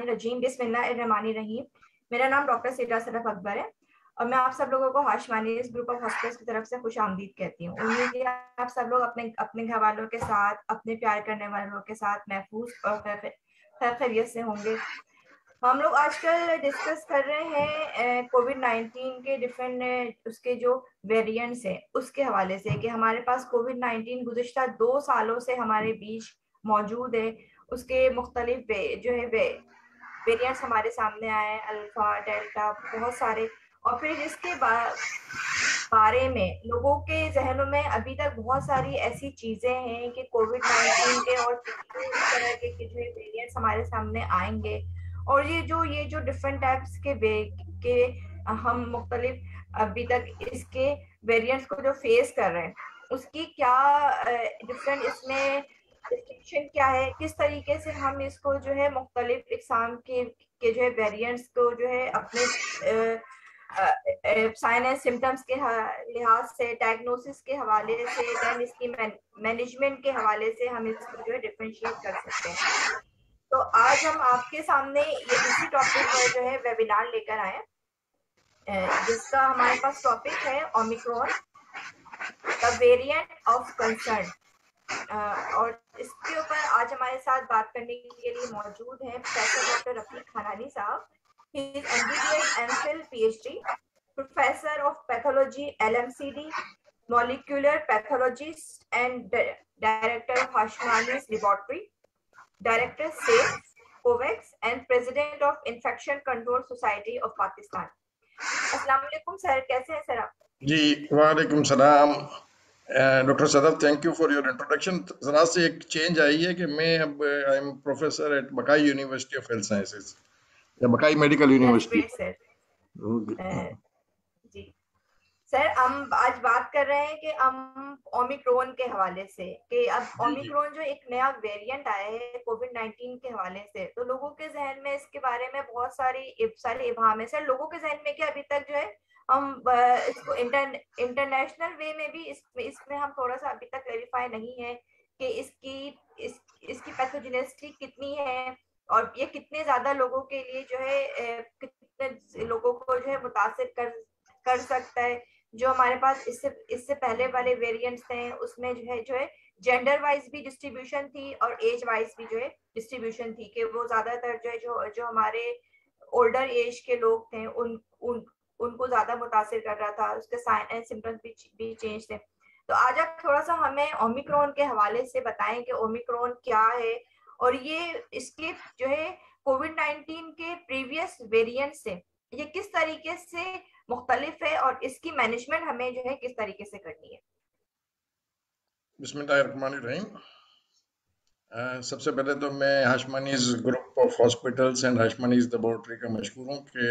रजीम बिस्मिल्लाहिर्रहमानिर्रहीम। मेरा नाम डॉक्टर सीरा सरफ अकबर है और मैं आप सब लोगों को हाशमानीज ग्रुप ऑफ हॉस्पिटल्स की तरफ से खुश आमदीद कहती हूँ। उम्मीद है आप सब लोग अपने अपने घर वालों के साथ, अपने प्यार करने वालों के साथ महफूज और खैरियत से होंगे। हम लोग आजकल डिस्कस कर रहे हैं कोविड 19 के डिफरेंट उसके जो वेरिएंट्स हैं उसके हवाले से कि हमारे पास कोविड 19 गुज़िश्ता 2 सालों से हमारे बीच मौजूद है। उसके मुख्तलिफ जो है वेरिएंट्स हमारे सामने आए हैं, अल्फा डेल्टा बहुत सारे। और फिर इसके बारे में लोगों के जहनों में अभी तक बहुत सारी ऐसी चीजें हैं कि कोविड 19 के और कितने इस तरह के जो वेरिएंट्स हमारे सामने आएंगे। और ये जो डिफरेंट टाइप्स के हम मुख्तलिफ अभी तक इसके वेरिएंट्स को जो फेस कर रहे हैं उसकी क्या डिफरेंट इसमें डिस्टिंक्शन क्या है, किस तरीके से हम इसको जो है मुख्तलिफ इकसाम के जो है वेरिएंट्स को जो है अपने साइन एंड सिम्टम्स के लिहाज से, डायग्नोसिस के हवाले से, देन इसकी मैनेजमेंट के हवाले से हम इसको जो है डिफरेंशिएट कर सकते हैं। तो आज हम आपके सामने ये इसी टॉपिक पर जो है वेबिनार लेकर आए, जिसका हमारे पास टॉपिक है Omicron the variant of concern. और इसके ऊपर आज हमारे साथ बात करने के लिए मौजूद है प्रोफेसर डॉक्टर रफीक हनानी साहब। He is MBBS MPhil PhD, professor of pathology LMCD, molecular pathologist and director of Hashmanis laboratory, director safe Covax and president of infection control society of Pakistan. अस्सलाम वालेकुम सर, कैसे हैं सर आप? जी वालेकुम सलाम doctor Sadaf, thank you for your introduction. जरा से एक चेंज आई है कि मैं अब I am professor at Baqai university of health sciences या बकाई मेडिकल यूनिवर्सिटी। सर जी सर, हम आज बात कर रहे हैं कि हम ओमिक्रॉन के हवाले से कि अब ओमिक्रॉन जो एक नया वेरिएंट आया है कोविड 19 के हवाले से, तो लोगों के जहन में इसके बारे में बहुत सारे इबाम है सर। लोगों के जहन में कि अभी तक जो है हम इसको इंटरनेशनल वे में भी इसमें हम थोड़ा सा अभी तक वेरीफाई नहीं है कि इसकी पैथोजेनिसिटी कितनी है और ये कितने ज्यादा लोगों के लिए जो है कितने लोगों को जो है मुतासिर कर सकता है। जो हमारे पास इससे पहले वाले वेरिएंट्स थे उसमें जो है जेंडर वाइज भी डिस्ट्रीब्यूशन थी और एज वाइज भी जो है डिस्ट्रीब्यूशन थी कि वो ज्यादातर जो है जो हमारे ओल्डर एज के लोग थे उनको ज्यादा मुतासिर कर रहा था, उसके साइन एंड सिम्टम्स भी चेंज थे। तो आज आप थोड़ा सा हमें ओमिक्रॉन के हवाले से बताएं कि ओमिक्रॉन क्या है और ये इसके जो है कोविड 19 के प्रीवियस वेरिएंट से ये किस तरीके से मुख्तलिफ है और इसकी मैनेजमेंट हमें जो है किस तरीके से करनी है। बिस्मिल्लाहिर्रहमानिर्रहीम। सबसे पहले तो मैं Hashmanis group of hospitals and Hashmanis laboratory का मशहूर हूँ कि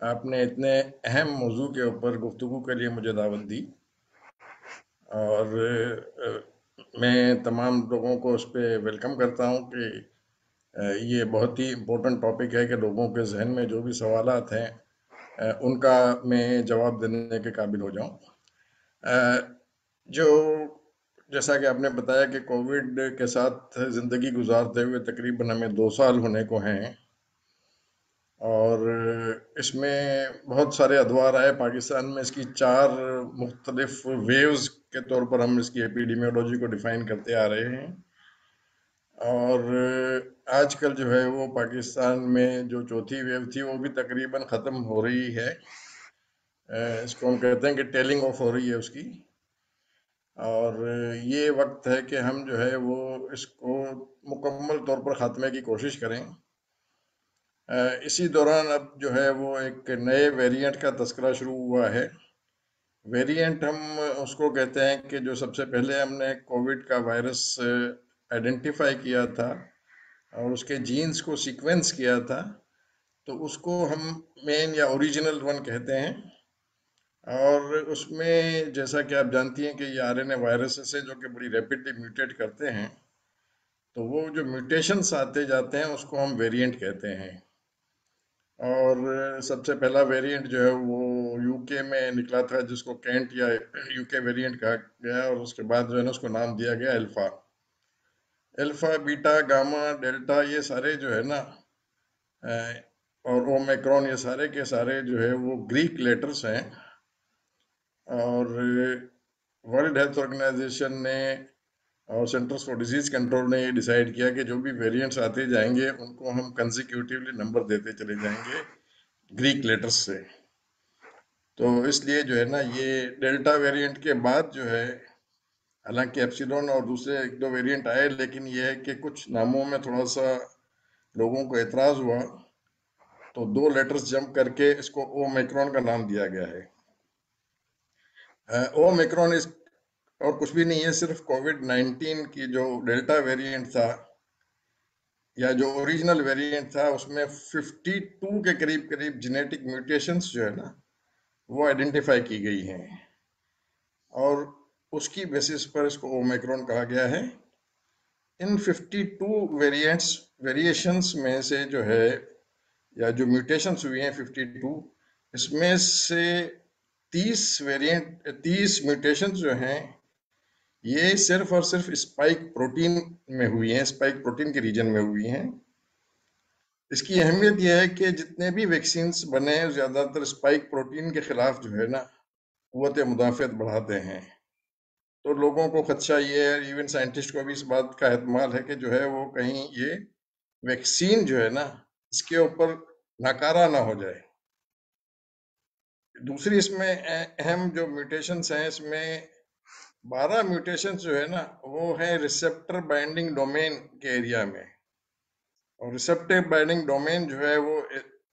आपने इतने अहम मौजू के ऊपर गुफ्तगू के लिए मुझे दावत दी और मैं तमाम लोगों को उस पर वेलकम करता हूँ कि ये बहुत ही इम्पोर्टेंट टॉपिक है कि लोगों के जहन में जो भी सवालात हैं उनका मैं जवाब देने के काबिल हो जाऊँ। जो जैसा कि आपने बताया कि कोविड के साथ ज़िंदगी गुजारते हुए तकरीबन हमें 2 साल होने को हैं और इसमें बहुत सारे अदवार आए। पाकिस्तान में इसकी 4 मुख्तलिफ वेव्स के तौर पर हम इसकी एपिडेमियोलॉजी को डिफ़ाइन करते आ रहे हैं और आजकल जो है वो पाकिस्तान में जो चौथी वेव थी वो भी तकरीबन ख़त्म हो रही है। इसको हम कहते हैं कि टेलिंग ऑफ हो रही है उसकी, और ये वक्त है कि हम जो है वो इसको मुकम्मल तौर पर ख़ात्मे की कोशिश करें। इसी दौरान अब जो है वो एक नए वेरिएंट का तस्करा शुरू हुआ है। वेरिएंट हम उसको कहते हैं कि जो सबसे पहले हमने कोविड का वायरस आइडेंटिफाई किया था और उसके जीन्स को सीक्वेंस किया था, तो उसको हम मेन या ओरिजिनल वन कहते हैं। और उसमें जैसा कि आप जानती हैं कि ये आरएनए वायरसेस है जो कि बड़ी रैपिडली म्यूटेट करते हैं, तो वो जो म्यूटेशंस आते जाते हैं उसको हम वेरिएंट कहते हैं। और सबसे पहला वेरिएंट जो है वो यूके में निकला था जिसको कैंट या यूके वेरिएंट कहा गया और उसके बाद जो है ना उसको नाम दिया गया alpha. Alpha beta gamma delta ये सारे जो है ना, अ, और ओमिक्रॉन, ये सारे के सारे जो है वो ग्रीक लेटर्स हैं। और वर्ल्ड हेल्थ ऑर्गेनाइजेशन ने और सेंटर्स फॉर डिजीज कंट्रोल ने ये डिसाइड किया कि जो भी वेरिएंट्स आते जाएंगे उनको हम कंसेक्यूटिवली नंबर देते चले जाएंगे ग्रीक लेटर्स से। तो इसलिए जो है ना, ये डेल्टा वेरिएंट के बाद जो है, हालांकि एप्सिलॉन और दूसरे एक दो वेरिएंट आए, लेकिन ये है कि कुछ नामों में थोड़ा सा लोगों को एतराज हुआ, तो दो लेटर्स जंप करके इसको ओमिक्रॉन का नाम दिया गया है। ओमिक्रॉन इस और कुछ भी नहीं है, सिर्फ कोविड-19 की जो डेल्टा वेरिएंट था या जो ओरिजिनल वेरिएंट था, उसमें 52 के करीब करीब जेनेटिक म्यूटेशंस जो है ना, वो आइडेंटिफाई की गई हैं, और उसकी बेसिस पर इसको ओमिक्रॉन कहा गया है। इन 52 वेरिएशंस में से जो है, या जो म्यूटेशंस हुई हैं 52, इसमें से 30 म्यूटेशंस जो हैं, ये सिर्फ और सिर्फ स्पाइक प्रोटीन में हुई हैं, स्पाइक प्रोटीन के रीजन में हुई हैं। इसकी अहमियत यह है कि जितने भी वैक्सीन्स बने हैं ज्यादातर स्पाइक प्रोटीन के खिलाफ जो है ना, कुव्वत मुदाफ़त बढ़ाते हैं। तो लोगों को खदशा ये है, इवन साइंटिस्ट को भी इस बात का एहतमाल है कि जो है वो कहीं ये वैक्सीन जो है ना, इसके ऊपर नकारा ना हो जाए। दूसरी इसमें अहम जो म्यूटेशंस हैं, इसमें 12 म्यूटेशंस जो है ना, वो है रिसेप्टर बाइंडिंग डोमेन के एरिया में। और रिसेप्टिव बाइंडिंग डोमेन जो है वो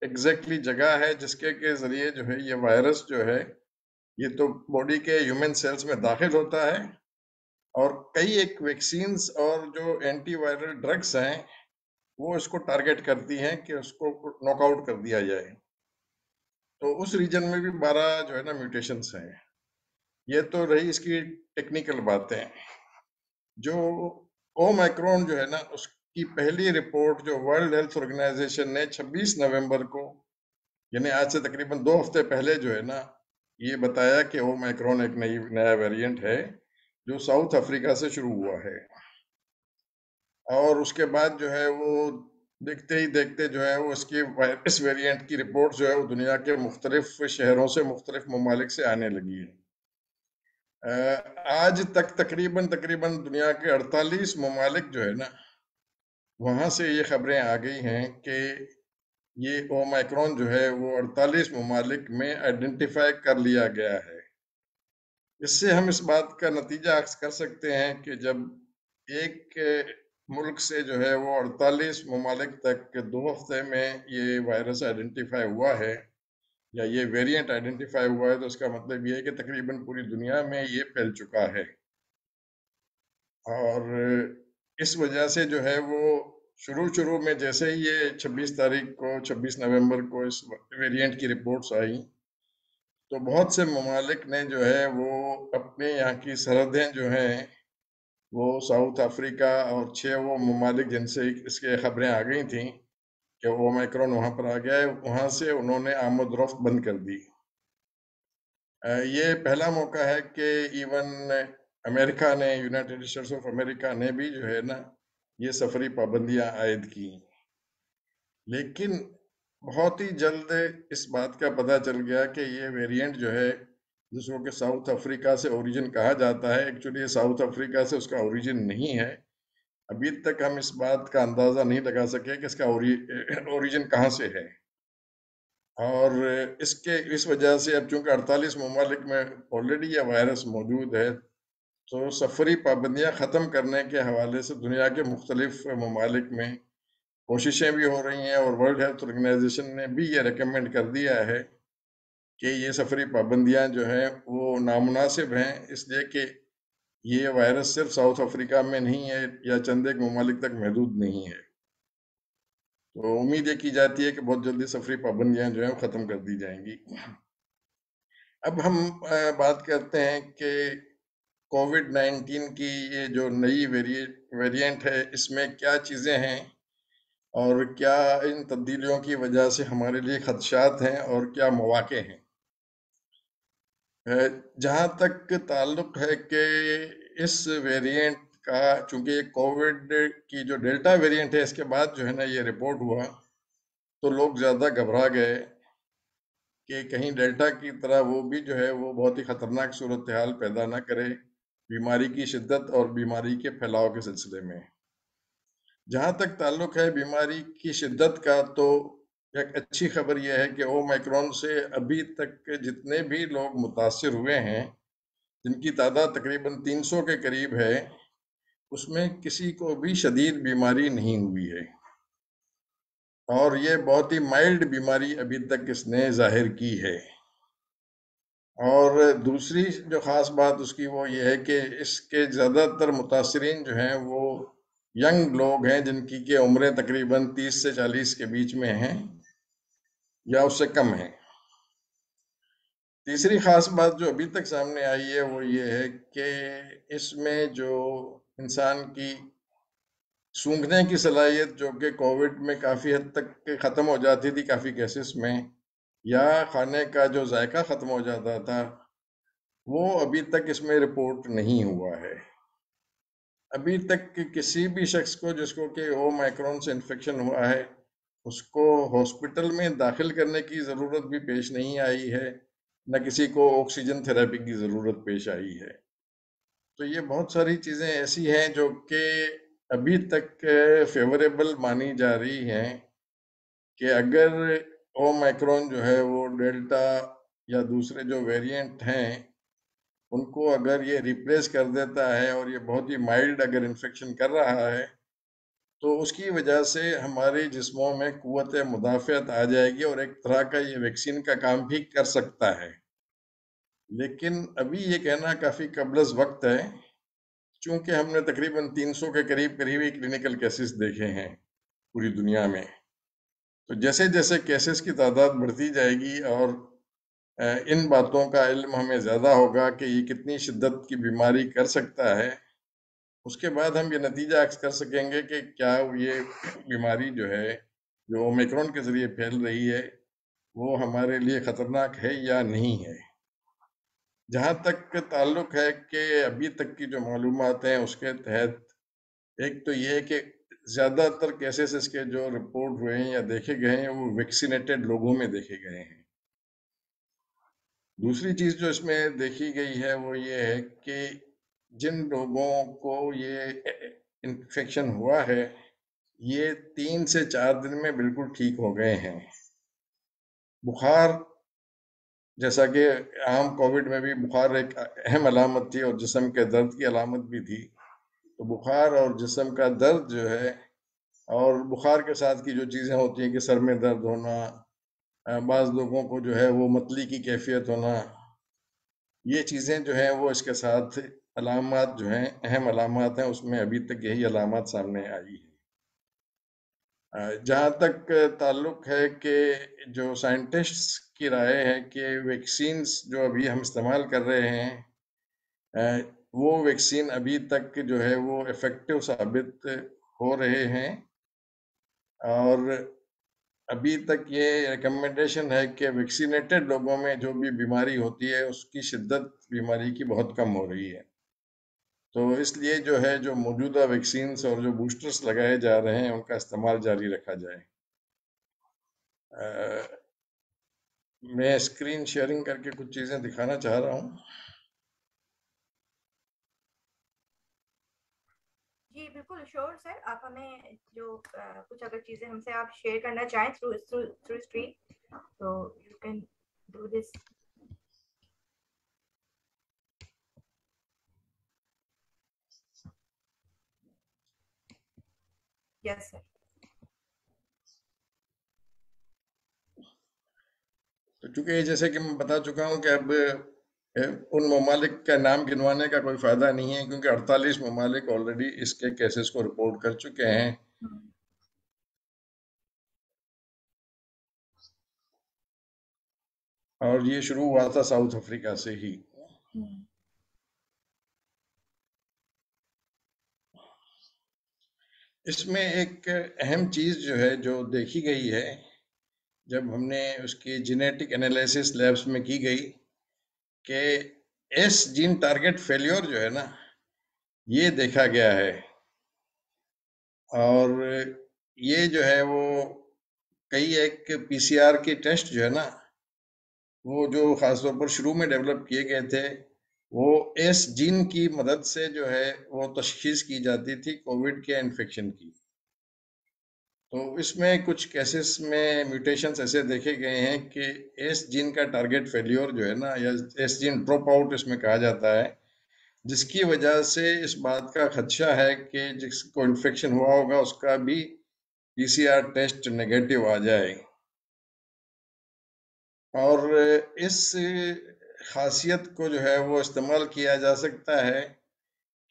एग्जैक्टली जगह है जिसके के जरिए जो है ये वायरस जो है, ये तो बॉडी के ह्यूमन सेल्स में दाखिल होता है, और कई एक वैक्सीन्स और जो एंटीवायरल ड्रग्स हैं वो इसको टारगेट करती हैं कि उसको नॉकआउट कर दिया जाए। तो उस रीजन में भी 12 जो है ना म्यूटेशंस हैं। ये तो रही इसकी टेक्निकल बातें। जो ओमाइक्रॉन जो है ना, उसकी पहली रिपोर्ट जो वर्ल्ड हेल्थ ऑर्गेनाइजेशन ने 26 नवंबर को, यानी आज से तकरीबन 2 हफ्ते पहले जो है ना, ये बताया कि ओमाइक्रॉन एक नया वेरिएंट है जो साउथ अफ्रीका से शुरू हुआ है। और उसके बाद जो है वो देखते ही देखते जो है वो इस वेरिएंट की रिपोर्ट जो है वो दुनिया के मुख्तलिफ शहरों से, मुख्तलिफ ममालिक से आने लगी है। आज तक तकरीबन तकरीबन दुनिया के 48 ममालिक जो है ना, वहां से ये खबरें आ गई हैं कि ये ओमाइक्रॉन जो है वो 48 ममालिक में आइडेंटिफाई कर लिया गया है। इससे हम इस बात का नतीजा अख्ज़ कर सकते हैं कि जब एक मुल्क से जो है वो 48 ममालिक तक 2 हफ्ते में ये वायरस आइडेंटिफाई हुआ है, या ये वेरिएंट आइडेंटिफाई हुआ है, तो उसका मतलब ये है कि तकरीबन पूरी दुनिया में ये फैल चुका है। और इस वजह से जो है वो शुरू शुरू में जैसे ही ये 26 नवंबर को इस वेरिएंट की रिपोर्ट्स आई, तो बहुत से ममालिक ने जो है वो अपने यहाँ की सरहदें जो हैं वो साउथ अफ्रीका और 6 वो ममालिक जिनसे इसके खबरें आ गई थी कि वो ओमिक्रॉन वहां पर आ गया है, वहां से उन्होंने आमद रफ्त बंद कर दी। ये पहला मौका है कि इवन अमेरिका ने, यूनाइटेड स्टेट्स ऑफ अमेरिका ने भी जो है ना ये सफरी पाबंदियां आयद की। लेकिन बहुत ही जल्द इस बात का पता चल गया कि ये वेरिएंट जो है, जिसको कि साउथ अफ्रीका से ओरिजिन कहा जाता है, एक्चुअली साउथ अफ्रीका से उसका ओरिजिन नहीं है। अभी तक हम इस बात का अंदाजा नहीं लगा सके कि इसका ओरिजिन कहाँ से है। और इसके इस वजह से अब चूंकि 48 ममालिक में ऑलरेडी यह वायरस मौजूद है, तो सफरी पाबंदियां ख़त्म करने के हवाले से दुनिया के मुख्तलिफ ममालिक में कोशिशें भी हो रही हैं, और वर्ल्ड हेल्थ ऑर्गेनाइजेशन ने भी ये रिकमेंड कर दिया है कि ये सफरी पाबंदियां जो हैं वो नामुनासिब हैं, इसलिए कि ये वायरस सिर्फ साउथ अफ्रीका में नहीं है या चंद एक ममालिक तक महदूद नहीं है। तो उम्मीद ये की जाती है कि बहुत जल्दी सफरी पाबंदियां जो है वो ख़त्म कर दी जाएंगी। अब हम बात करते हैं कि कोविड-19 की ये जो नई वेरिएंट है, इसमें क्या चीज़ें हैं और क्या इन तब्दीलियों की वजह से हमारे लिए खदशात हैं और क्या मौाक़े हैं। जहाँ तक ताल्लुक है कि इस वेरिएंट का, चूंकि कोविड की जो डेल्टा वेरिएंट है इसके बाद जो है ना ये रिपोर्ट हुआ, तो लोग ज़्यादा घबरा गए कि कहीं डेल्टा की तरह वो भी जो है वो बहुत ही खतरनाक सूरत हाल पैदा ना करे बीमारी की शिद्दत और बीमारी के फैलाव के सिलसिले में। जहां तक ताल्लुक है बीमारी की शिद्दत का, तो एक अच्छी खबर यह है कि ओमाइक्रॉन से अभी तक जितने भी लोग मुतासिर हुए हैं, जिनकी तादाद तकरीबन 300 के करीब है, उसमें किसी को भी शदीद बीमारी नहीं हुई है और ये बहुत ही माइल्ड बीमारी अभी तक इसने जाहिर की है। और दूसरी जो ख़ास बात उसकी वो ये है कि इसके ज़्यादातर मुतासरीन जो हैं वो यंग लोग हैं, जिनकी के उम्रें तकरीबन 30 से 40 के बीच में हैं या उससे कम हैं। तीसरी ख़ास बात जो अभी तक सामने आई है वो ये है कि इसमें जो इंसान की सूंघने की सलाहियत, जो कि कोविड में काफ़ी हद तक ख़त्म हो जाती थी काफ़ी केसेस में, या खाने का जो जायका ख़त्म हो जाता था, वो अभी तक इसमें रिपोर्ट नहीं हुआ है। अभी तक किसी भी शख्स को जिसको कि ओमाइक्रॉन से इन्फेक्शन हुआ है, उसको हॉस्पिटल में दाखिल करने की ज़रूरत भी पेश नहीं आई है, न किसी को ऑक्सीजन थेरेपी की ज़रूरत पेश आई है। तो ये बहुत सारी चीज़ें ऐसी हैं जो कि अभी तक फेवरेबल मानी जा रही हैं कि अगर ओमाइक्रॉन जो है वो डेल्टा या दूसरे जो वेरिएंट हैं उनको अगर ये रिप्लेस कर देता है और ये बहुत ही माइल्ड अगर इन्फेक्शन कर रहा है, तो उसकी वजह से हमारे जिस्मों में कुव्वत मुदाफ़ियत आ जाएगी और एक तरह का ये वैक्सीन का काम भी कर सकता है। लेकिन अभी ये कहना काफ़ी कबलज़ वक्त है, चूंकि हमने तकरीबन 300 के करीब ही क्लिनिकल केसेस देखे हैं पूरी दुनिया में। तो जैसे जैसे केसेस की तादाद बढ़ती जाएगी और इन बातों का इल्म हमें ज़्यादा होगा कि ये कितनी शिद्दत की बीमारी कर सकता है, उसके बाद हम ये नतीजा अक्स कर सकेंगे कि क्या ये बीमारी जो है, जो ओमिक्रॉन के ज़रिए फैल रही है, वो हमारे लिए ख़तरनाक है या नहीं है। जहाँ तक ताल्लुक है कि अभी तक की जो मालूमात हैं उसके तहत, एक तो ये है कि ज़्यादातर केसेस इसके जो रिपोर्ट हुए हैं या देखे गए हैं वो वैक्सीनेटेड लोगों में देखे गए हैं। दूसरी चीज़ जो इसमें देखी गई है वो ये है कि जिन लोगों को ये इन्फेक्शन हुआ है, ये 3 से 4 दिन में बिल्कुल ठीक हो गए हैं। बुखार, जैसा कि आम कोविड में भी बुखार एक अहम अलामत थी और जिस्म के दर्द की अलामत भी थी, तो बुखार और जिस्म का दर्द जो है, और बुखार के साथ की जो चीज़ें होती हैं कि सर में दर्द होना, बाज़ लोगों को जो है वो मतली की कैफियत होना, ये चीज़ें जो हैं वो इसके साथ अलामात जो हैं, अहम अलामात हैं, उसमें अभी तक यही अलामात सामने आई है। जहाँ तक ताल्लुक है कि जो साइंटिस्ट्स की राय है कि वैक्सीन्स जो अभी हम इस्तेमाल कर रहे हैं, वो वैक्सीन अभी तक जो है वो इफ़ेक्टिव साबित हो रहे हैं और अभी तक ये रिकमेंडेशन है कि वैक्सीनेटेड लोगों में जो भी बीमारी होती है उसकी शिद्दत बीमारी की बहुत कम हो रही है। तो इसलिए जो है जो मौजूदा वैक्सीन्स और जो बूस्टर्स लगाए जा रहे हैं उनका इस्तेमाल जारी रखा जाए। मैं स्क्रीन शेयरिंग करके कुछ चीज़ें दिखाना चाह रहा हूँ। जी बिल्कुल श्योर सर, आप हमें जो कुछ अगर चीजें हमसे आप शेयर करना चाहें थ्रू थ्रू स्क्रीन, तो you can do this. Yes sir. तो चूंकि जैसे कि मैं बता चुका हूँ कि अब उन ममालिक का नाम गिनवाने का कोई फ़ायदा नहीं है, क्योंकि 48 ममालिक ऑलरेडी इसके केसेस को रिपोर्ट कर चुके हैं और ये शुरू हुआ था साउथ अफ्रीका से ही। इसमें एक अहम चीज़ जो है जो देखी गई है, जब हमने उसकी जेनेटिक एनालिसिस लैब्स में की गई, कि एस जीन टारगेट फेल्योर जो है ना, ये देखा गया है। और ये जो है वो कई एक पीसीआर के टेस्ट जो है ना, वो जो खासतौर पर शुरू में डेवलप किए गए थे, वो एस जीन की मदद से जो है वो तशखीस की जाती थी कोविड के इन्फेक्शन की। तो इसमें कुछ केसेस में म्यूटेशंस ऐसे देखे गए हैं कि एस जीन का टारगेट फेल्योर जो है ना, या एस जीन ड्रॉप आउट इसमें कहा जाता है, जिसकी वजह से इस बात का खदशा है कि जिसको इन्फेक्शन हुआ होगा उसका भी पीसीआर टेस्ट नेगेटिव आ जाए। और इस खासियत को जो है वो इस्तेमाल किया जा सकता है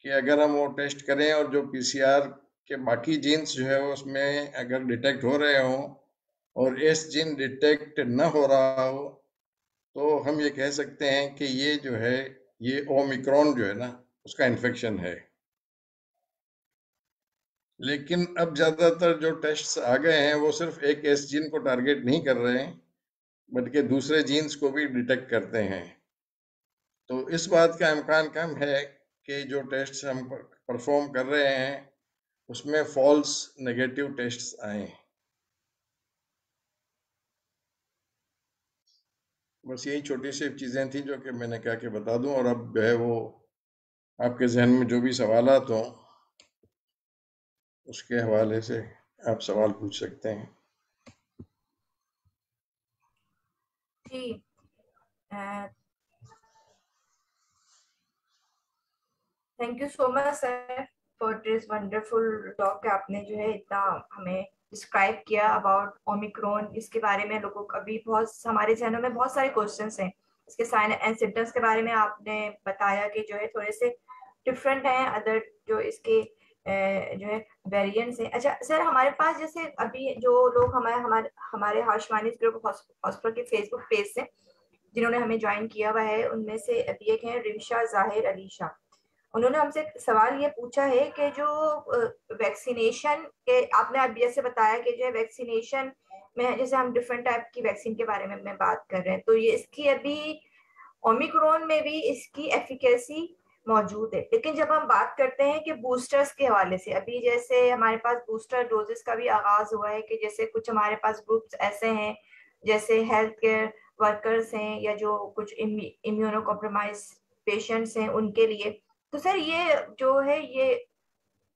कि अगर हम वो टेस्ट करें और जो पीसीआर के बाकी जीन्स जो है उसमें अगर डिटेक्ट हो रहे हों और एस जीन डिटेक्ट न हो रहा हो, तो हम ये कह सकते हैं कि ये जो है, ये ओमिक्रॉन जो है ना, उसका इन्फेक्शन है। लेकिन अब ज्यादातर जो टेस्ट्स आ गए हैं वो सिर्फ एक एस जीन को टारगेट नहीं कर रहे हैं, बल्कि दूसरे जीन्स को भी डिटेक्ट करते हैं। तो इस बात का इम्कान कम है कि जो टेस्ट हम परफॉर्म कर रहे हैं उसमें फॉल्स नेगेटिव टेस्ट्स आए। बस यही छोटी सी चीजें थी जो कि मैंने कहा कि बता दूं। और अब जो है वो आपके जहन में जो भी सवालात हों उसके हवाले से आप सवाल पूछ सकते हैं। जी, thank you so much sir for this wonderful talk. आपने जो है इतना हमें डिस्क्राइब किया अबाउट ओमिक्रॉन, इसके बारे में लोगों का भी बहुत, हमारे जहनों में बहुत सारे क्वेश्चंस हैं। इसके साइन एंड सिम्टम्स के बारे में आपने बताया कि जो है थोड़े से डिफरेंट हैं अदर जो इसके जो है वेरिएंट्स हैं। अच्छा सर, हमारे पास जैसे अभी जो लोग हमारे हमारे हमारे हर्षमानी ग्रुप हॉस्पिटल के फेसबुक पेज से जिन्होंने हमें ज्वाइन किया हुआ है, उनमें से अभी एक है रिमशा जाहिर अली शाह। उन्होंने हमसे एक सवाल ये पूछा है कि जो वैक्सीनेशन के आपने अभी जैसे बताया कि जो है वैक्सीनेशन में जैसे हम डिफरेंट टाइप की वैक्सीन के बारे में बात कर रहे हैं, तो ये इसकी अभी ओमिक्रॉन में भी इसकी एफिकेसी मौजूद है। लेकिन जब हम बात करते हैं कि बूस्टर्स के हवाले से, अभी जैसे हमारे पास बूस्टर डोजेस का भी आगाज हुआ है कि जैसे कुछ हमारे पास ग्रुप्स ऐसे हैं जैसे हेल्थ केयर वर्कर्स हैं या जो कुछ इम्यूनो कॉम्प्रोमाइज पेशेंट्स हैं उनके लिए। तो सर ये जो है ये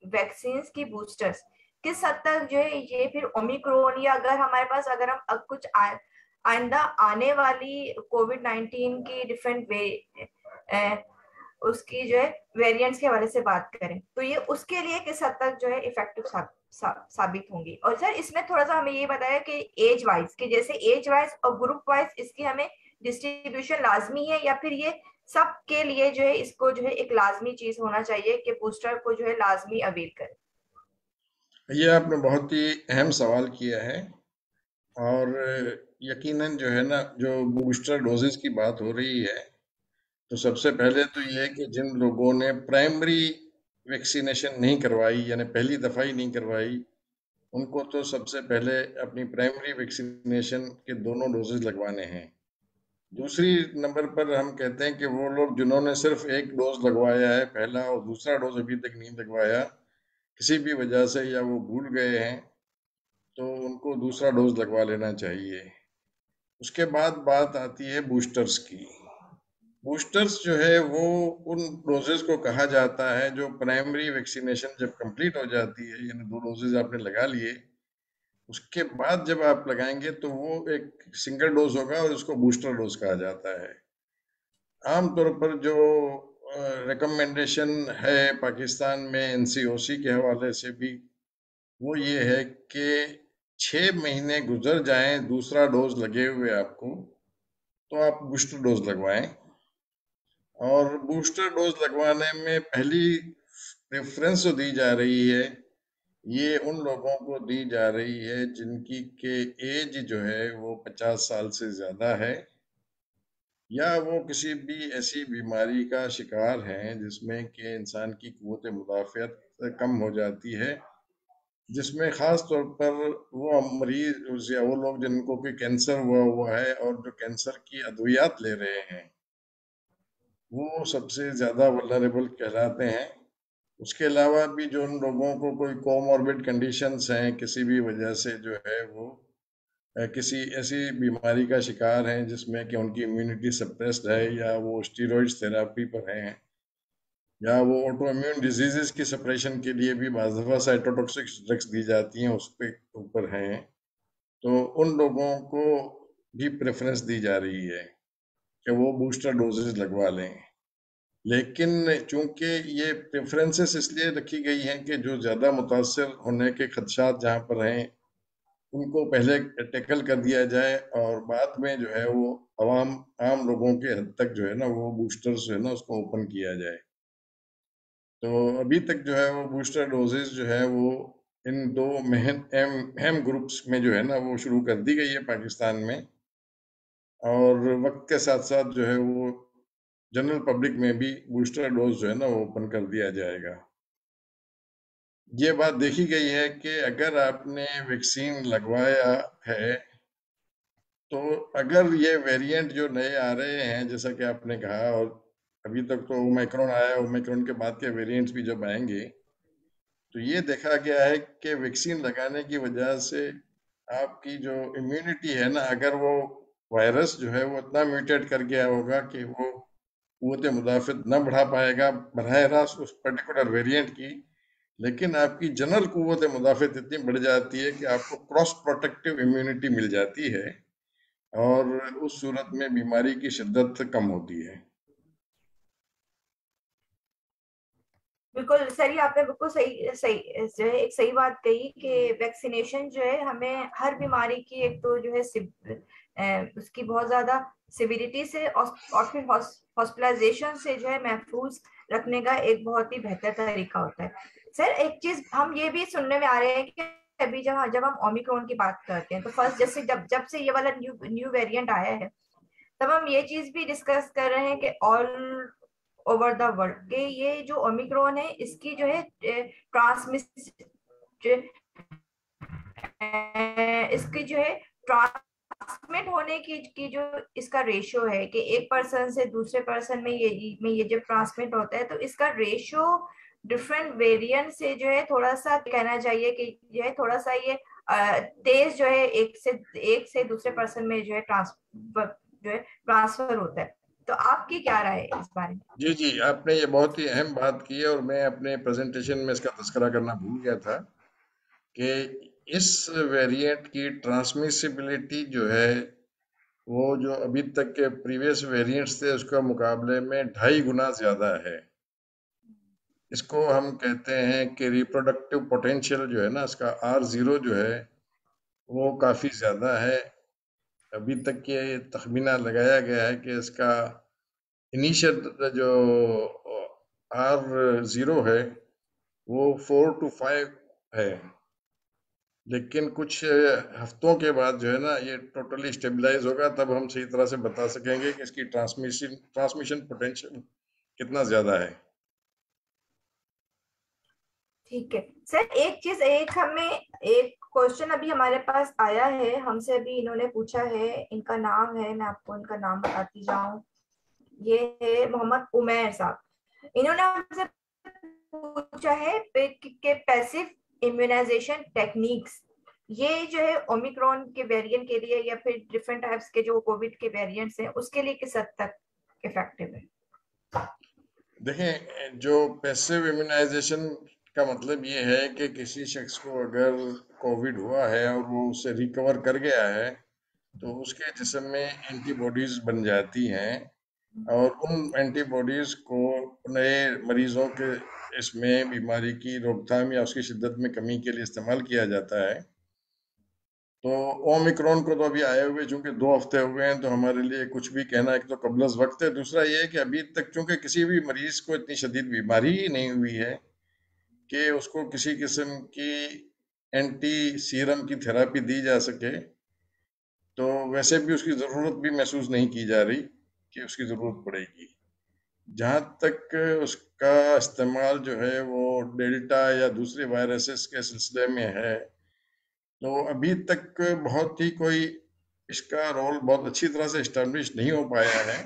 वैक्सीन की बूस्टर्स किस हद तक जो है ये फिर ओमिक्रोन, या अगर हमारे पास अगर हम अब कुछ आइंदा आने वाली कोविड 19 की डिफरेंट वे उसकी जो है वेरिएंट्स के हवाले से बात करें, तो ये उसके लिए किस हद तक जो है इफेक्टिव साबित होंगी। और सर इसमें थोड़ा सा हमें ये बताया कि एज वाइज, कि जैसे एज वाइज और ग्रुप वाइज इसकी हमें डिस्ट्रीब्यूशन लाजमी है, या फिर ये सबके लिए जो है इसको जो है एक लाजमी चीज होना चाहिए कि बूस्टर को जो है लाजमी अवेल करें। ये आपने बहुत ही अहम सवाल किया है। और यकीनन जो है ना, जो बूस्टर डोजेस की बात हो रही है, तो सबसे पहले तो ये है कि जिन लोगों ने प्राइमरी वैक्सीनेशन नहीं करवाई, यानी पहली दफा ही नहीं करवाई, उनको तो सबसे पहले अपनी प्राइमरी वैक्सीनेशन के दोनों डोजेज लगवाने हैं। दूसरी नंबर पर हम कहते हैं कि वो लोग जिन्होंने सिर्फ एक डोज लगवाया है, पहला और दूसरा डोज अभी तक नहीं लगवाया किसी भी वजह से, या वो भूल गए हैं, तो उनको दूसरा डोज लगवा लेना चाहिए। उसके बाद बात आती है बूस्टर्स की। बूस्टर्स जो है वो उन डोजेस को कहा जाता है जो प्राइमरी वैक्सीनेशन जब कंप्लीट हो जाती है, यानी दो डोजेज आपने लगा लिए, उसके बाद जब आप लगाएंगे तो वो एक सिंगल डोज होगा और उसको बूस्टर डोज कहा जाता है। आमतौर पर जो रिकमेंडेशन है पाकिस्तान में एनसीओसी के हवाले से भी, वो ये है कि 6 महीने गुजर जाएं दूसरा डोज लगे हुए आपको, तो आप बूस्टर डोज लगवाएं। और बूस्टर डोज लगवाने में पहली प्रेफरेंस जो दी जा रही है, ये उन लोगों को दी जा रही है जिनकी के एज जो है वो 50 साल से ज्यादा है, या वो किसी भी ऐसी बीमारी का शिकार हैं जिसमें कि इंसान की कुव्वत मुदाफ़अत कम हो जाती है, जिसमें ख़ास तौर पर वो मरीज या वो लोग जिनको कि कैंसर हुआ हुआ है और जो कैंसर की अद्वियात ले रहे हैं, वो सबसे ज़्यादा वल्नरेबल कहलाते हैं। उसके अलावा भी जो उन लोगों को कोई कोमॉर्बिड कंडीशंस हैं, किसी भी वजह से जो है वो किसी ऐसी बीमारी का शिकार हैं जिसमें कि उनकी इम्यूनिटी सप्रेस्ड है, या वो स्टीरॉइड्स थेरेपी पर हैं, या वो ऑटो इम्यून डिजीजेस की सप्रेशन के लिए भी बाज़ दफ़ा साइटोटॉक्सिक ड्रग्स दी जाती हैं, उस पे ऊपर हैं, तो उन लोगों को भी प्रेफरेंस दी जा रही है कि वो बूस्टर डोजेज लगवा लें। लेकिन चूंकि ये प्रेफरेंसेस इसलिए रखी गई हैं कि जो ज़्यादा मुतासर होने के खदशात जहाँ पर हैं उनको पहले टैकल कर दिया जाए, और बाद में जो है वो आवाम आम लोगों के हद तक जो है ना वो बूस्टर्स जो है ना उसको ओपन किया जाए। तो अभी तक जो है वो बूस्टर डोजेज जो है वो इन दो अहम ग्रुप्स में जो है ना वो शुरू कर दी गई है पाकिस्तान में, और वक्त के साथ साथ जो है वो जनरल पब्लिक में भी बूस्टर डोज जो है ना वो ओपन कर दिया जाएगा। ये बात देखी गई है कि अगर आपने वैक्सीन लगवाया है, तो अगर ये वेरिएंट जो नए आ रहे हैं जैसा कि आपने कहा, और अभी तक तो ओमिक्रॉन आया है, ओमिक्रॉन के बाद के वेरिएंट्स भी जब आएंगे, तो ये देखा गया है कि वैक्सीन लगाने की वजह से आपकी जो इम्यूनिटी है ना, अगर वो वायरस जो है वो इतना म्यूटेट कर गया होगा कि वो कुव्वत मुदाफ़त न बढ़ा पाएगा बरह रास्त उस पर्टिकुलर वेरिएंट की, लेकिन आपकी जनरल कुव्वत मुदाफ़त इतनी बढ़ जाती है कि आपको क्रॉस प्रोटेक्टिव इम्यूनिटी मिल जाती है, और उस सूरत में बीमारी की शिद्दत कम होती है। बिल्कुल सही, आपने बिल्कुल सही सही जो है एक सही बात कही कि वैक्सीनेशन जो है हमें हर बीमारी की एक तो जो है उसकी बहुत ज्यादा सिविरिटी से और फिर हॉस्पिटलाइजेशन से जो है महफूज रखने का एक बहुत ही बेहतर तरीका होता है। सर एक चीज हम ये भी सुनने में आ रहे हैं कि अभी जब जब हम ओमिक्रॉन की बात करते हैं तो फर्स्ट जैसे जब जब से ये वाला न्यू न्यू वेरिएंट आया है, तब हम ये चीज भी डिस्कस कर रहे हैं कि ऑल ओवर द वर्ल्ड के ये जो ओमिक्रॉन है इसकी जो है ट्रांसमिस इसकी जो है ट्रांसमिट होने की जो इसका रेशियो है कि एक पर्सन से दूसरे पर्सन में ये जब ट्रांसमिट होता है तो इसका रेशियो डिफरेंट वेरिएंट से जो है थोड़ा सा कहना चाहिए कि जो है थोड़ा सा ये तेज जो है एक से दूसरे पर्सन में जो है ट्रांसफर होता है। तो आपकी क्या राय है इस बारे में? जी जी, आपने ये बहुत ही अहम बात की है, और मैं अपने प्रेजेंटेशन में इसका तस्करा करना भूल गया था कि इस वेरिएंट की ट्रांसमिसिबिलिटी जो है वो जो अभी तक के प्रीवियस वेरिएंट्स थे उसके मुकाबले में 2.5 गुना ज्यादा है। इसको हम कहते हैं कि रिप्रोडक्टिव पोटेंशियल जो है ना इसका R0 जो है वो काफी ज्यादा है। अभी तक ये तखमीना लगाया गया है कि इसका इनिशियल जो R0 है वो 4 to 5 है, लेकिन कुछ हफ्तों के बाद जो है ना ये टोटली स्टेबलाइज होगा, तब हम सही तरह से बता सकेंगे कि इसकी ट्रांसमिशन ट्रांसमिशन पोटेंशियल कितना ज्यादा है। ठीक है सर, एक चीज एक हमें एक क्वेश्चन अभी हमारे पास आया है, हमसे अभी इन्होंने पूछा है, इनका नाम है, मैं आपको इनका नाम बताती जाऊं। ये है मोहम्मद उमैर साहब। इन्होंने हमसे पूछा है के पैसिव इम्यूनाइजेशन टेक्निक्स ये जो है ओमिक्रॉन के वेरिएंट के लिए या फिर डिफरेंट टाइप्स के जो कोविड के वेरिएंट्स हैं उसके लिए किस हद तक इफेक्टिव है? देखें, जो पैसिव इम्यूनाइजेशन का मतलब ये है कि किसी शख्स को अगर कोविड हुआ है और वो उससे रिकवर कर गया है, तो उसके जिस्म में एंटीबॉडीज बन जाती हैं, और उन एंटीबॉडीज को नए मरीजों के इसमें बीमारी की रोकथाम या उसकी शिद्दत में कमी के लिए इस्तेमाल किया जाता है। तो ओमिक्रॉन को तो अभी आए हुए चूंकि 2 हफ्ते हो गए हैं, तो हमारे लिए कुछ भी कहना एक तो कबलस वक्त है, दूसरा ये है कि अभी तक चूंकि किसी भी मरीज को इतनी शदीद बीमारी ही नहीं हुई है कि उसको किसी किस्म की एंटी सीरम की थेरेपी दी जा सके, तो वैसे भी उसकी ज़रूरत भी महसूस नहीं की जा रही कि उसकी ज़रूरत पड़ेगी। जहाँ तक उसका इस्तेमाल जो है वो डेल्टा या दूसरे वायरसेस के सिलसिले में है, तो अभी तक बहुत ही कोई इसका रोल बहुत अच्छी तरह से इस्टेब्लिश नहीं हो पाया है।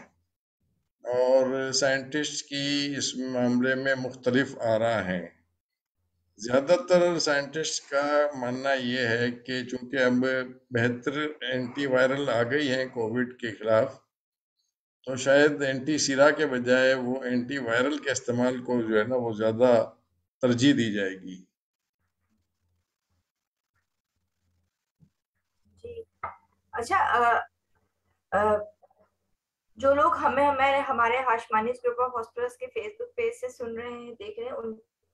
और साइंटिस्ट की इस मामले में मुख्तलिफ आरा हैं। ज़्यादातर साइंटिस्ट का मानना ये है कि चूंकि अब बेहतर एंटीवायरल आ गई हैं कोविड के खिलाफ, तो शायद एंटी सीरा के बजाय वो एंटीवायरल के इस्तेमाल को जो है ना वो ज़्यादा तरजीह दी जाएगी। जी। अच्छा, अ, जो लोग हमें हमें हमारे हाशमानीज ग्रुप ऑफ हॉस्पिटल्स के फेसबुक पेज से सुन रहे हैं, देख रहे हैं,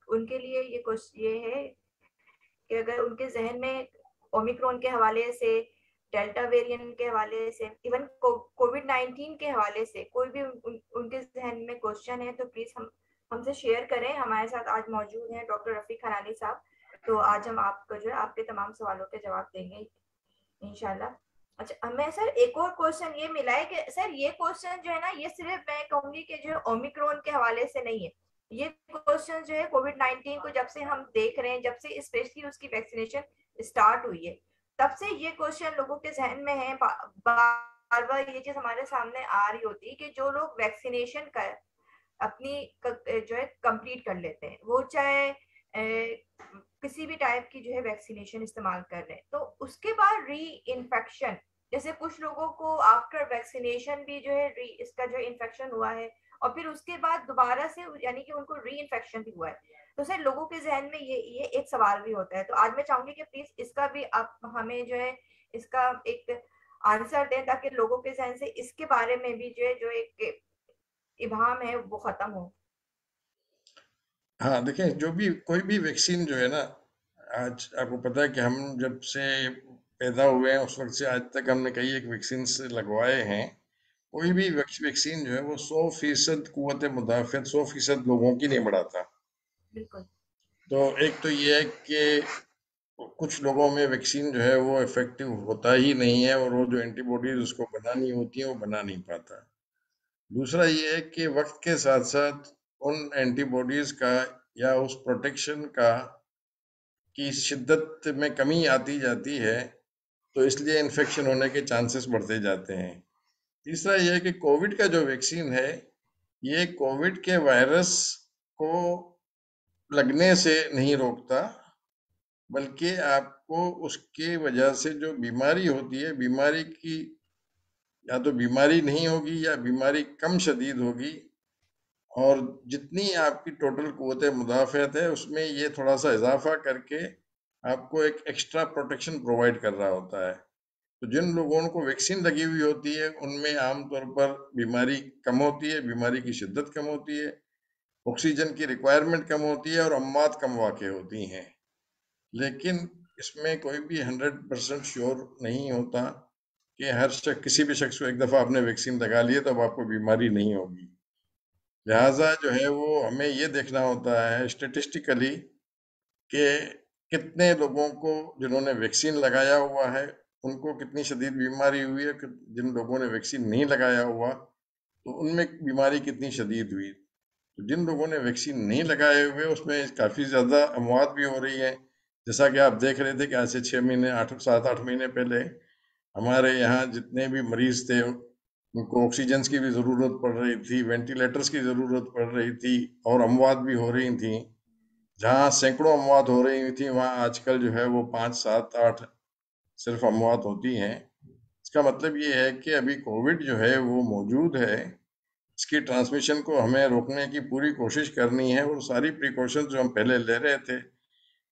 उनके लिए ये क्वेश्चन ये है कि अगर उनके जहन में ओमिक्रॉन के हवाले से, डेल्टा वेरिएंट के हवाले से, इवन कोविड-19 के हवाले से कोई भी उनके जहन में क्वेश्चन है, तो प्लीज हमसे शेयर करें। हमारे साथ आज मौजूद हैं डॉक्टर रफीक हनानी साहब। तो आज हम आपको जो है आपके तमाम सवालों के जवाब देंगे इंशाल्लाह। अच्छा, हमें सर एक और क्वेश्चन ये मिला है कि सर ये क्वेश्चन जो है ना, ये सिर्फ मैं कहूंगी कि जो है ओमिक्रॉन के हवाले से नहीं है। ये क्वेश्चन जो है कोविड-19 को जब से हम देख रहे हैं, जब से स्पेशली उसकी वैक्सीनेशन स्टार्ट हुई है, तब से ये क्वेश्चन लोगों के जहन में है। बार बार ये चीज हमारे सामने आ रही होती है कि जो लोग वैक्सीनेशन कर अपनी जो है कंप्लीट कर लेते हैं, वो चाहे किसी भी टाइप की जो है वैक्सीनेशन इस्तेमाल कर रहे हैं, तो उसके बाद री इन्फेक्शन, जैसे कुछ लोगों को आफ्टर वैक्सीनेशन भी जो है इसका जो इन्फेक्शन हुआ है, और फिर उसके बाद दोबारा से यानी कि उनको री इन्फेक्शन भी हुआ है। तो सर लोगों के जहन में ये एक सवाल भी होता है। तो आज मैं चाहूंगी कि प्लीज इसका भी आप हमें जो है इसका एक आंसर दें, ताकि लोगों के जहन से इसके बारे में भी जो एक इबाहम है वो खत्म हो। हाँ, देखें, जो भी कोई भी वैक्सीन जो है ना, आज आपको पता है कि हम जब से पैदा हुए हैं उस वक्त से आज तक हमने कई एक वैक्सीन लगवाए हैं। कोई भी वैक्सीन जो है वो 100% कुव्वत मुदाफ़त 100% लोगों की नहीं बढ़ाता। बिल्कुल। तो एक तो ये है कि कुछ लोगों में वैक्सीन जो है वो इफेक्टिव होता ही नहीं है, और वो जो एंटीबॉडीज उसको बनानी होती है वो बना नहीं पाता। दूसरा ये है कि वक्त के साथ साथ उन एंटीबॉडीज का या उस प्रोटेक्शन का की शिद्दत में कमी आती जाती है, तो इसलिए इन्फेक्शन होने के चांसेस बढ़ते जाते हैं। तीसरा ये है कि कोविड का जो वैक्सीन है, ये कोविड के वायरस को लगने से नहीं रोकता, बल्कि आपको उसके वजह से जो बीमारी होती है, बीमारी की या तो बीमारी नहीं होगी या बीमारी कम शदीद होगी, और जितनी आपकी टोटल कुव्वत मुदाफ़त है उसमें ये थोड़ा सा इजाफा करके आपको एक एक्स्ट्रा प्रोटेक्शन प्रोवाइड कर रहा होता है। तो जिन लोगों को वैक्सीन लगी हुई होती है उनमें आमतौर पर बीमारी कम होती है, बीमारी की शिद्दत कम होती है, ऑक्सीजन की रिक्वायरमेंट कम होती है और अम्मात कम वाक़ होती हैं। लेकिन इसमें कोई भी 100% श्योर नहीं होता कि हर शख्स, किसी भी शख्स को एक दफ़ा आपने वैक्सीन लगा लिए तो अब आपको बीमारी नहीं होगी। लिहाजा जो है वो हमें ये देखना होता है स्टेटिस्टिकली कि कितने लोगों को जिन्होंने वैक्सीन लगाया हुआ है उनको कितनी शदीद बीमारी हुई है, जिन लोगों ने वैक्सीन नहीं लगाया हुआ तो उनमें बीमारी कितनी शदीद हुई। तो जिन लोगों ने वैक्सीन नहीं लगाए हुए उसमें काफ़ी ज़्यादा अमवात भी हो रही है। जैसा कि आप देख रहे थे कि आज से 6 महीने 7-8 महीने पहले हमारे यहाँ जितने भी मरीज थे उनको ऑक्सीजन की भी ज़रूरत पड़ रही थी, वेंटिलेटर्स की ज़रूरत पड़ रही थी, और अमवात भी हो रही थी। जहाँ सैकड़ों अमवात हो रही थी वहाँ आजकल जो है वो 5, 7, 8 सिर्फ अमवात होती हैं। इसका मतलब ये है कि अभी कोविड जो है वो मौजूद है। इसकी ट्रांसमिशन को हमें रोकने की पूरी कोशिश करनी है, और सारी प्रिकॉशन जो हम पहले ले रहे थे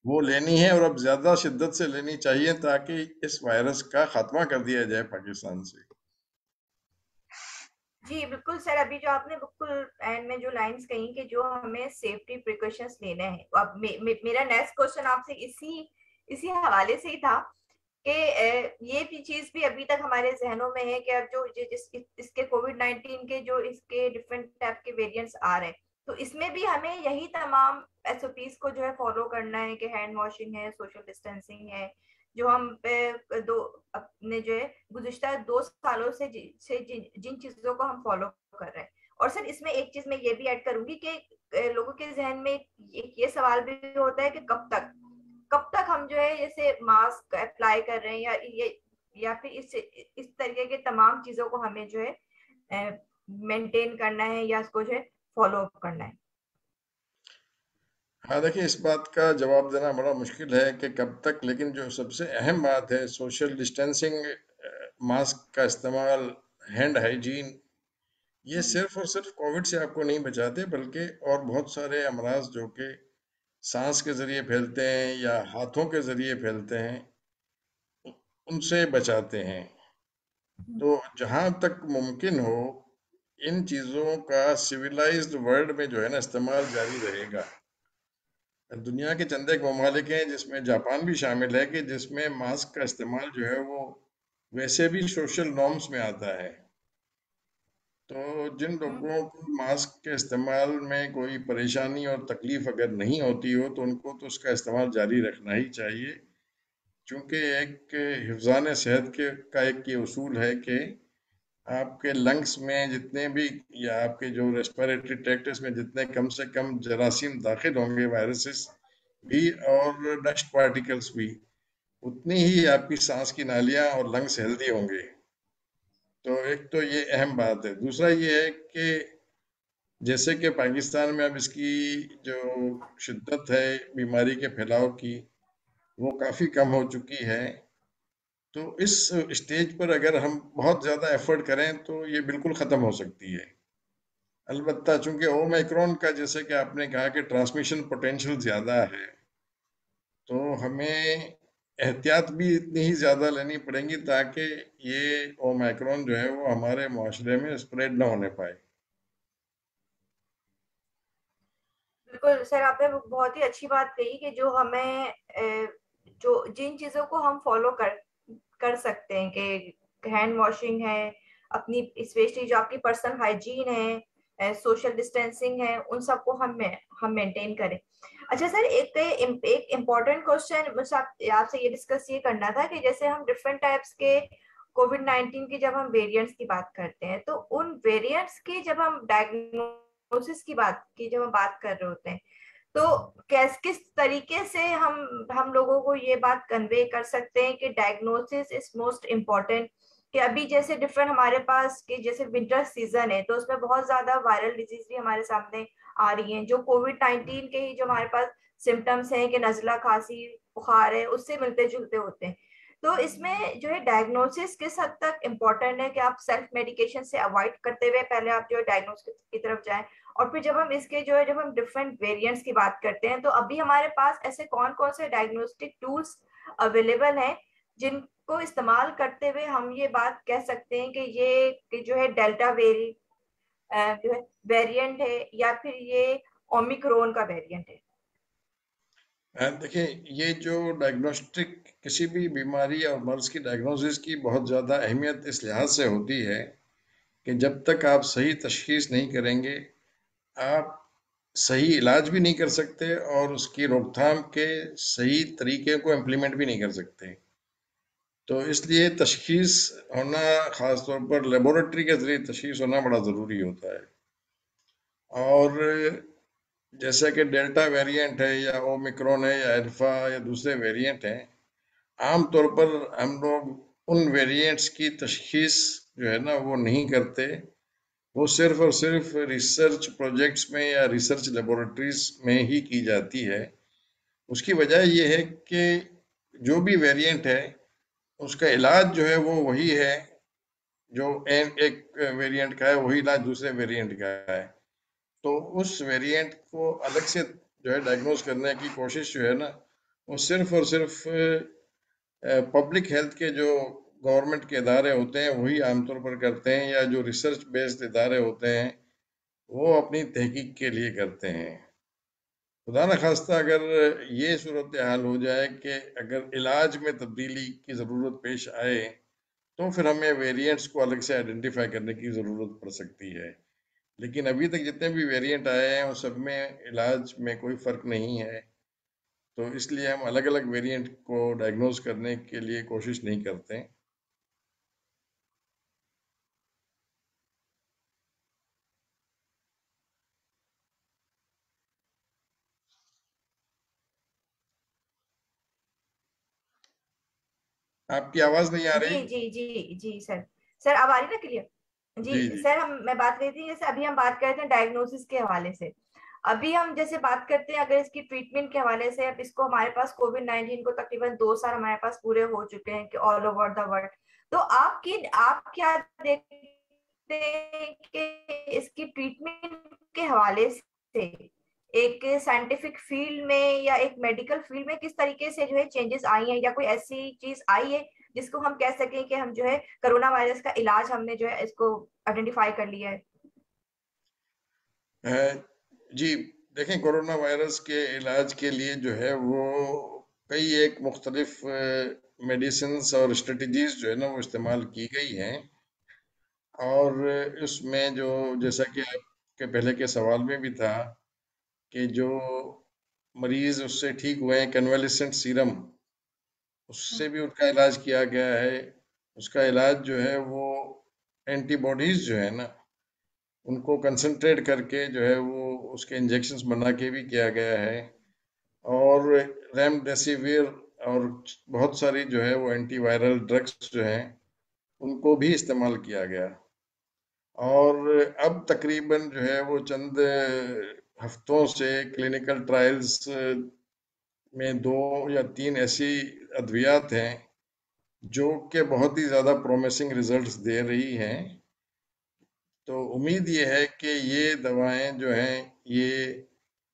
वो लेनी है, और अब ज्यादा शिद्दत से लेनी चाहिए ताकि इस वायरस का खात्मा कर दिया जाए पाकिस्तान से। जी बिल्कुल सर, अभी जो आपने बिल्कुल एंड में जो लाइंस कही कि जो हमें सेफ्टी प्रिकॉशंस लेने हैं, तो अब मेरा नेक्स्ट क्वेश्चन आपसे इसी इसी हवाले से ही था कि ये भी चीज भी अभी तक हमारे जहनों में है कि अब जो इसके कोविड-19 के जो इसके डिफरेंट टाइप के वेरिएंट्स आ रहे हैं, तो इसमें भी हमें यही तमाम एसओपीज को जो है फॉलो करना है कि हैंड वॉशिंग है, सोशल डिस्टेंसिंग है, जो हम दो अपने जो है गुज़िश्ता 2 सालों से जिन चीजों को हम फॉलो कर रहे हैं। और सर इसमें एक चीज मैं ये भी ऐड करूंगी कि लोगों के जहन में ये सवाल भी होता है कि कब तक हम जो है जैसे मास्क अप्लाई कर रहे हैं, या फिर इस तरीके के तमाम चीजों को हमें जो है मेंटेन करना है या उसको जो है फॉलो अप करना है? हाँ, देखिए इस बात का जवाब देना बड़ा मुश्किल है कि कब तक, लेकिन जो सबसे अहम बात है सोशल डिस्टेंसिंग, मास्क का इस्तेमाल, हैंड हाइजीन, ये हम्म, सिर्फ और सिर्फ कोविड से आपको नहीं बचाते, बल्कि और बहुत सारे अमराज जो कि सांस के जरिए फैलते हैं या हाथों के जरिए फैलते हैं, उनसे बचाते हैं। हम्म, तो जहां तक मुमकिन हो, इन चीजों का सिविलाइज्ड वर्ल्ड में जो है ना इस्तेमाल जारी रहेगा। दुनिया के चंद एक ममालिक हैं जिसमें जापान भी शामिल है कि जिसमें मास्क का इस्तेमाल जो है वो वैसे भी सोशल नॉर्म्स में आता है। तो जिन हम्म, लोगों को मास्क के इस्तेमाल में कोई परेशानी और तकलीफ अगर नहीं होती हो तो उनको तो उसका इस्तेमाल जारी रखना ही चाहिए, क्योंकि एक हिफ्ज़ान सेहत के का एक ये उसूल है कि आपके लंग्स में जितने भी या आपके जो रेस्पिरेटरी ट्रैक्ट में जितने कम से कम जरासीम दाखिल होंगे, वायरसेस भी और डस्ट पार्टिकल्स भी, उतनी ही आपकी सांस की नालियां और लंग्स हेल्दी होंगे। तो एक तो ये अहम बात है। दूसरा ये है कि जैसे कि पाकिस्तान में अब इसकी जो शिद्दत है बीमारी के फैलाव की, वो काफ़ी कम हो चुकी है। तो इस स्टेज पर अगर हम बहुत ज़्यादा एफर्ट करें तो ये बिल्कुल ख़त्म हो सकती है। अलबत्ता चूंकि ओमाइक्रॉन का, जैसे कि आपने कहा कि ट्रांसमिशन पोटेंशियल ज़्यादा है, तो हमें एहतियात भी इतनी ही ज़्यादा लेनी पड़ेंगी ताकि ये ओमाइक्रॉन जो है वो हमारे माशरे में स्प्रेड ना होने पाए। बिल्कुल सर, आपने बहुत ही अच्छी बात कही कि जो हमें जो जिन चीजों को हम फॉलो कर कर सकते हैं कि हैंड वॉशिंग है, अपनी स्पेशली जो आपकी पर्सनल हाइजीन है, सोशल डिस्टेंसिंग है, उन सबको हम मेंटेन करें। अच्छा सर, एक इम्पोर्टेंट क्वेश्चन मुझे आपसे ये डिस्कस ये करना था कि जैसे हम डिफरेंट टाइप्स के कोविड 19 की जब हम वेरिएंट्स की बात करते हैं, तो उन वेरिएंट्स की जब हम डायग्नोसिस की जब हम बात कर रहे होते हैं, तो किस तरीके से हम लोगों को ये बात कन्वे कर सकते हैं कि डायग्नोसिस इज मोस्ट इम्पोर्टेंट? कि अभी जैसे डिफरेंट हमारे पास कि जैसे विंटर सीजन है, तो उसमें बहुत ज्यादा वायरल डिजीज भी हमारे सामने आ रही हैं, जो कोविड 19 के ही जो हमारे पास सिम्टम्स हैं कि नजला, खांसी, बुखार है, उससे मिलते जुलते होते हैं। तो इसमें जो है डायग्नोसिस किस हद तक इम्पोर्टेंट है कि आप सेल्फ मेडिकेशन से अवॉइड करते हुए पहले आप जो है डायग्नोसिस की तरफ जाएं? और फिर जब हम इसके जो है जब हम डिफरेंट वेरिएंट्स की बात करते हैं, तो अभी हमारे पास ऐसे कौन कौन से डायग्नोस्टिक टूल्स अवेलेबल हैं जिनको इस्तेमाल करते हुए हम ये बात कह सकते हैं कि ये कि जो है डेल्टा जो है वेरिएंट है, या फिर ये ओमिक्रोन का वेरिएंट है? देखिए, ये जो डायग्नोस्टिक, किसी भी बीमारी और मर्ज की डायग्नोसिस की बहुत ज़्यादा अहमियत इस लिहाज से होती है कि जब तक आप सही तशखीस नहीं करेंगे, आप सही इलाज भी नहीं कर सकते और उसकी रोकथाम के सही तरीके को इम्प्लीमेंट भी नहीं कर सकते। तो इसलिए तशखीस होना, ख़ास तौर पर लेबोरेटरी के ज़रिए तशखीस होना बड़ा ज़रूरी होता है। और जैसे कि डेल्टा वेरिएंट है या ओमिक्रॉन है या अल्फा या दूसरे वेरिएंट हैं, आम तौर पर हम लोग उन वेरिएंट्स की तशखीस जो है ना वो नहीं करते। वो सिर्फ और सिर्फ रिसर्च प्रोजेक्ट्स में या रिसर्च लेबोरेटरीज में ही की जाती है। उसकी वजह ये है कि जो भी वेरिएंट है उसका इलाज जो है वो वही है, जो एक वेरिएंट का है वही इलाज दूसरे वेरिएंट का है। तो उस वेरिएंट को अलग से जो है डायग्नोज करने की कोशिश जो है ना, वो सिर्फ और सिर्फ पब्लिक हेल्थ के जो गवर्नमेंट के इदारे होते हैं वही आमतौर पर करते हैं, या जो रिसर्च बेस्ड इदारे होते हैं वो अपनी तहकीक के लिए करते हैं। खुदा न खास्ता अगर ये सूरत हाल हो जाए कि अगर इलाज में तब्दीली की ज़रूरत पेश आए, तो फिर हमें वेरिएंट्स को अलग से आइडेंटिफाई करने की ज़रूरत पड़ सकती है। लेकिन अभी तक जितने भी वेरिएंट आए हैं उन सब में इलाज में कोई फ़र्क नहीं है। तो इसलिए हम अलग अलग वेरिएंट को डायग्नोज करने के लिए कोशिश नहीं करते। आपकी आवाज़ नहीं आ रही। जी जी जी जी सर। सर अब आ रही ना क्लियर? जी जी जी। सर, मैं बात कर रही थी, जैसे अभी हम बात करते हैं डायग्नोसिस के हवाले से। अभी हम जैसे बात करते हैं अगर इसकी ट्रीटमेंट के हवाले से, अब इसको हमारे पास कोविड 19 को तकरीबन 2 साल हमारे पास पूरे हो चुके हैं कि ऑल ओवर द वर्ल्ड। तो आप क्या देखते हैं कि इसकी ट्रीटमेंट के हवाले से एक साइंटिफिक फील्ड में या एक मेडिकल फील्ड में किस तरीके से जो है चेंजेस आई हैं, या कोई ऐसी चीज आई है जिसको हम कह सकें कि हम जो है कोरोना वायरस का इलाज हमने जो है इसको आइडेंटिफाई कर लिया है? अ, जी, देखें, कोरोना वायरस के इलाज के लिए जो है वो कई एक मुख्तलिफ मेडिसिन्स और स्ट्रेटजीज जो है ना वो इस्तेमाल की गई हैं। और उसमें जो, जैसा कि आपके पहले के सवाल में भी था, कि जो मरीज उससे ठीक हुए हैं कन्वालिसेंट सीरम, उससे भी उनका इलाज किया गया है। उसका इलाज जो है वो एंटीबॉडीज जो है ना उनको कंसंट्रेट करके जो है वो उसके इंजेक्शंस बना के भी किया गया है। और रेमडेसिविर और बहुत सारी जो है वो एंटीवायरल ड्रग्स जो हैं उनको भी इस्तेमाल किया गया। और अब तकरीबन जो है वो चंद हफ्तों से क्लिनिकल ट्रायल्स में दो या तीन ऐसी अद्वियात हैं जो कि बहुत ही ज़्यादा प्रॉमिसिंग रिजल्ट्स दे रही हैं। तो उम्मीद ये है कि ये दवाएं जो हैं ये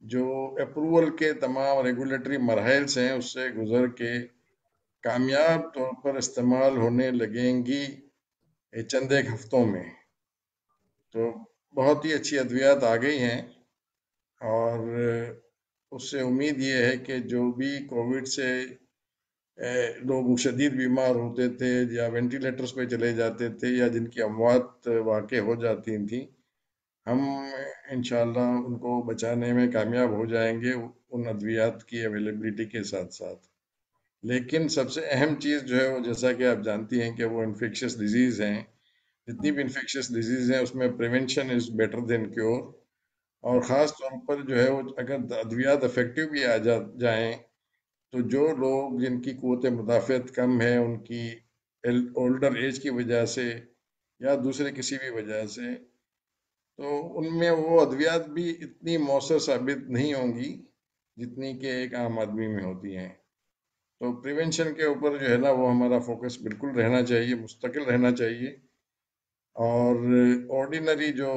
जो अप्रूवल के तमाम रेगुलेटरी मराहल से हैं उससे गुजर के कामयाब तौर पर इस्तेमाल होने लगेंगी चंद एक हफ्तों में। तो बहुत ही अच्छी अद्वियात आ गई हैं। और उससे उम्मीद ये है कि जो भी कोविड से लोग शदीद बीमार होते थे या वेंटिलेटर्स पे चले जाते थे या जिनकी अमवात वाक़ हो जाती थी, हम इंशाल्लाह उनको बचाने में कामयाब हो जाएंगे उन अद्वियात की अवेलेबिलिटी के साथ साथ। लेकिन सबसे अहम चीज़ जो है वो, जैसा कि आप जानती हैं, कि वो इन्फेक्शियस डिजीज़ हैं। जितनी भी इन्फेक्शियस डिजीज़ हैं उसमें prevention is better than cure. और ख़ास तौर पर जो है वो अगर अद्वियात इफेक्टिव भी आ जाएं, तो जो लोग जिनकी कुव्वत मुदाफ़अत कम है, उनकी ओल्डर एज की वजह से या दूसरे किसी भी वजह से, तो उनमें वो अद्वियात भी इतनी मौसर साबित नहीं होंगी जितनी कि एक आम आदमी में होती हैं। तो प्रिवेंशन के ऊपर जो है ना वो हमारा फोकस बिल्कुल रहना चाहिए, मुस्तकिल रहना चाहिए। और ऑर्डिनरी जो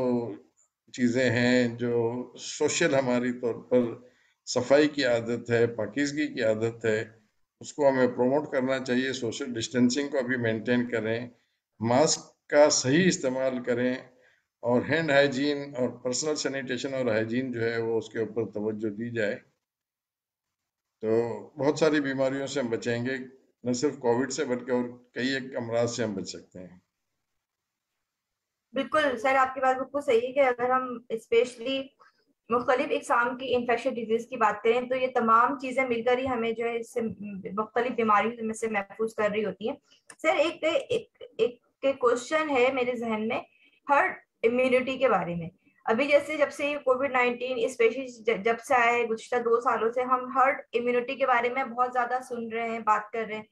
चीज़ें हैं, जो सोशल हमारी तौर पर सफाई की आदत है, पाकीज़गी की आदत है, उसको हमें प्रमोट करना चाहिए। सोशल डिस्टेंसिंग को भी मेंटेन करें, मास्क का सही इस्तेमाल करें, और हैंड हाइजीन और पर्सनल सैनिटेशन और हाइजीन जो है वो उसके ऊपर तवज्जो दी जाए। तो बहुत सारी बीमारियों से हम बचेंगे, न सिर्फ कोविड से बल्कि और कई एक अमराज से हम बच सकते हैं। बिल्कुल सर, आपकी बात बिल्कुल सही है कि अगर हम स्पेशली मुख्तलिफ इकसाम की इन्फेक्शन डिजीज की बात करें, तो ये तमाम चीजें मिलकर ही हमें जो है इससे मुख्तलिफ बीमारियों में से महफूज कर रही होती हैं। सर, एक क्वेश्चन है मेरे जहन में हर्ड इम्यूनिटी के बारे में। अभी जैसे जब से ये कोविड 19 स्पेशली जब से आया है, गुज़िश्ता 2 सालों से हम हर्ड इम्यूनिटी के बारे में बहुत ज्यादा सुन रहे हैं, बात कर रहे हैं।